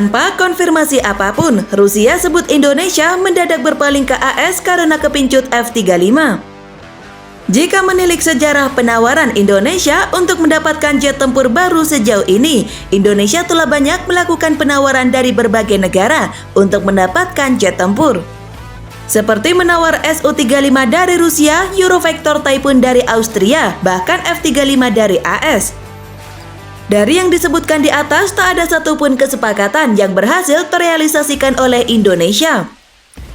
Tanpa konfirmasi apapun, Rusia sebut Indonesia mendadak berpaling ke AS karena kepincut F-35. Jika menilik sejarah penawaran Indonesia untuk mendapatkan jet tempur baru sejauh ini, Indonesia telah banyak melakukan penawaran dari berbagai negara untuk mendapatkan jet tempur. Seperti menawar Su-35 dari Rusia, Eurovector Typhoon dari Austria, bahkan F-35 dari AS. Dari yang disebutkan di atas, tak ada satupun kesepakatan yang berhasil terrealisasikan oleh Indonesia.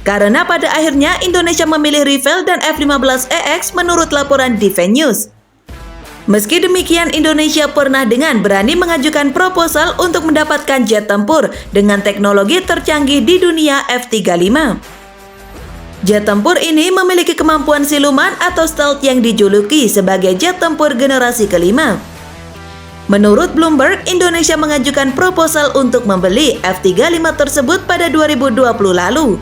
Karena pada akhirnya Indonesia memilih Rafale dan F-15EX menurut laporan Defense News. Meski demikian, Indonesia pernah dengan berani mengajukan proposal untuk mendapatkan jet tempur dengan teknologi tercanggih di dunia F-35. Jet tempur ini memiliki kemampuan siluman atau stealth yang dijuluki sebagai jet tempur generasi kelima. Menurut Bloomberg, Indonesia mengajukan proposal untuk membeli F-35 tersebut pada 2020 lalu.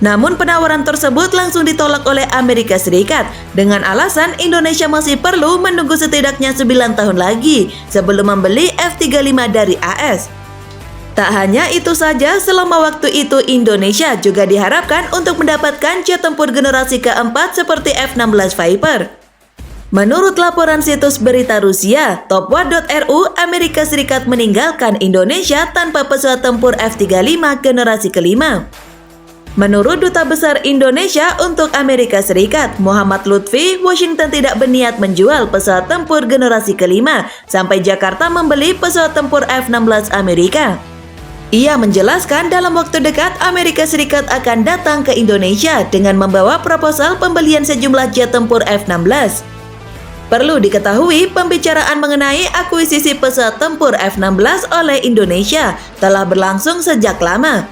Namun penawaran tersebut langsung ditolak oleh Amerika Serikat dengan alasan Indonesia masih perlu menunggu setidaknya 9 tahun lagi sebelum membeli F-35 dari AS. Tak hanya itu saja, selama waktu itu Indonesia juga diharapkan untuk mendapatkan jet tempur generasi keempat seperti F-16 Viper. Menurut laporan situs berita Rusia, Topwar.ru, Amerika Serikat meninggalkan Indonesia tanpa pesawat tempur F-35 generasi kelima. Menurut Duta Besar Indonesia untuk Amerika Serikat, Muhammad Lutfi, Washington tidak berniat menjual pesawat tempur generasi kelima sampai Jakarta membeli pesawat tempur F-16 Amerika. Ia menjelaskan dalam waktu dekat Amerika Serikat akan datang ke Indonesia dengan membawa proposal pembelian sejumlah jet tempur F-16. Perlu diketahui, pembicaraan mengenai akuisisi pesawat tempur F-16 oleh Indonesia telah berlangsung sejak lama.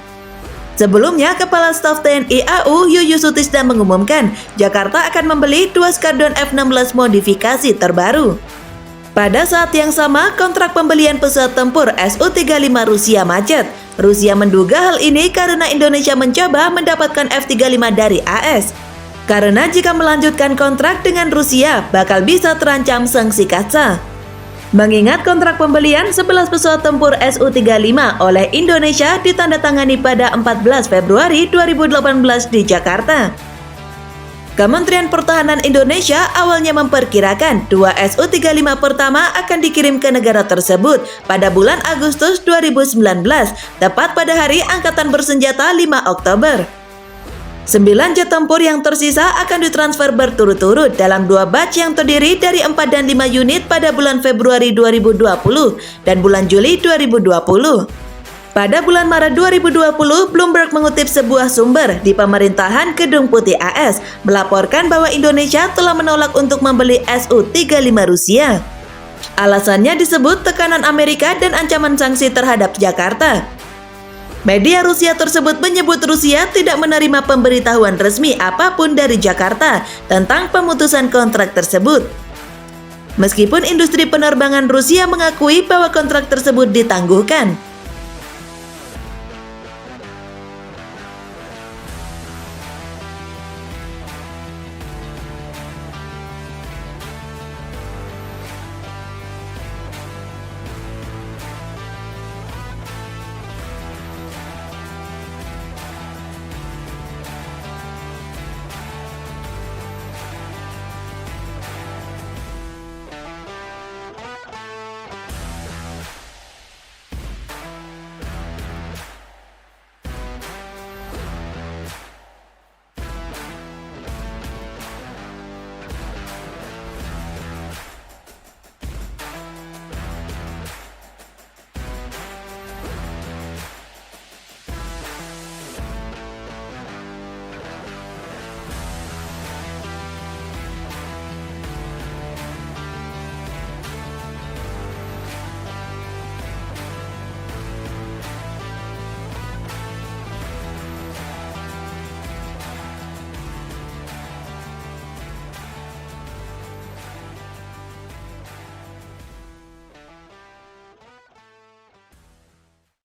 Sebelumnya, Kepala Staf TNI AU Yuyus Sutisna mengumumkan Jakarta akan membeli 2 skadron F-16 modifikasi terbaru. Pada saat yang sama, kontrak pembelian pesawat tempur Su-35 Rusia macet. Rusia menduga hal ini karena Indonesia mencoba mendapatkan F-35 dari AS. Karena jika melanjutkan kontrak dengan Rusia, bakal bisa terancam sanksi kaca. Mengingat kontrak pembelian 11 pesawat tempur Su-35 oleh Indonesia ditandatangani pada 14 Februari 2018 di Jakarta. Kementerian Pertahanan Indonesia awalnya memperkirakan 2 Su-35 pertama akan dikirim ke negara tersebut pada bulan Agustus 2019, tepat pada hari Angkatan Bersenjata 5 Oktober. 9 jet tempur yang tersisa akan ditransfer berturut-turut dalam 2 batch yang terdiri dari 4 dan 5 unit pada bulan Februari 2020 dan bulan Juli 2020. Pada bulan Maret 2020, Bloomberg mengutip sebuah sumber di pemerintahan Gedung Putih AS melaporkan bahwa Indonesia telah menolak untuk membeli Su-35 Rusia. Alasannya disebut tekanan Amerika dan ancaman sanksi terhadap Jakarta. Media Rusia tersebut menyebut Rusia tidak menerima pemberitahuan resmi apapun dari Jakarta tentang pemutusan kontrak tersebut. Meskipun industri penerbangan Rusia mengakui bahwa kontrak tersebut ditangguhkan.